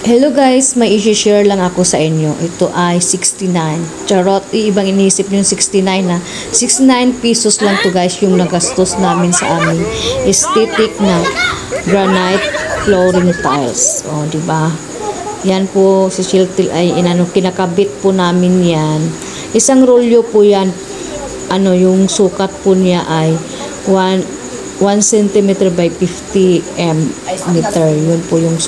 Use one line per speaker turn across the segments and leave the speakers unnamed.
Hello guys, may i-share lang ako sa inyo. Ito ay 69. Charot, ibang inisip yung 69 na. 69 pesos lang to guys yung nagastos namin sa aming aesthetic na granite flooring tiles. O, di ba? Yan po si Shiltil ay kinakabit po namin yan. Isang rolyo po yan. Yung sukat po niya ay 1 cm by 50 meter. Yun po yung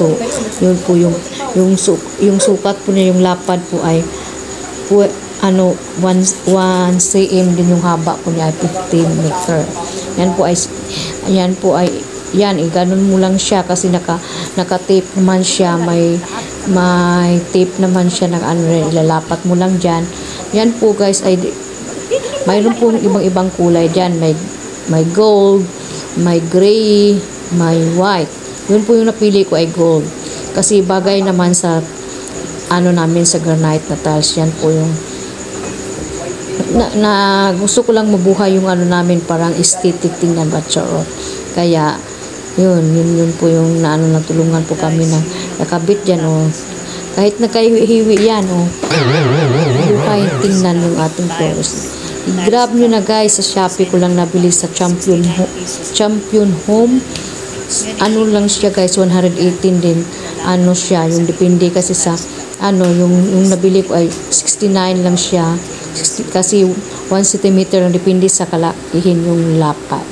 sukat po niya, yung lapad po ay 1 cm din, yung haba po niya ay 15 meter. Yan ganun mo lang siya kasi naka-tape naman siya, may tape naman siya na ilalapat mo lang diyan. Yan po guys ay mayroon po ibang ibang kulay diyan, may gold, may gray, may white. Yun po yung napili ko ay gold. Kasi bagay naman sa namin sa granite na tiles. Yan po yung gusto ko lang mabuhay yung namin, parang aesthetic tingnan ba, charot. Kaya yun po yung natulungan po kami na nakabit dyan, kahit nakahiwi yan, buhay tingnan yung ating floors. I-grab nyo na guys, sa Shopee ko lang nabili sa Champion Home. Lang siya guys, 118 din. Siya, yung depende kasi sa yung nabili ko ay 69 lang siya. Kasi 1 cm ang depende sa kalakihin yung lapat.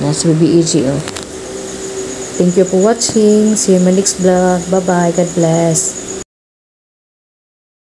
That's will be easy. Thank you for watching. See you in my next vlog. Bye bye. God bless.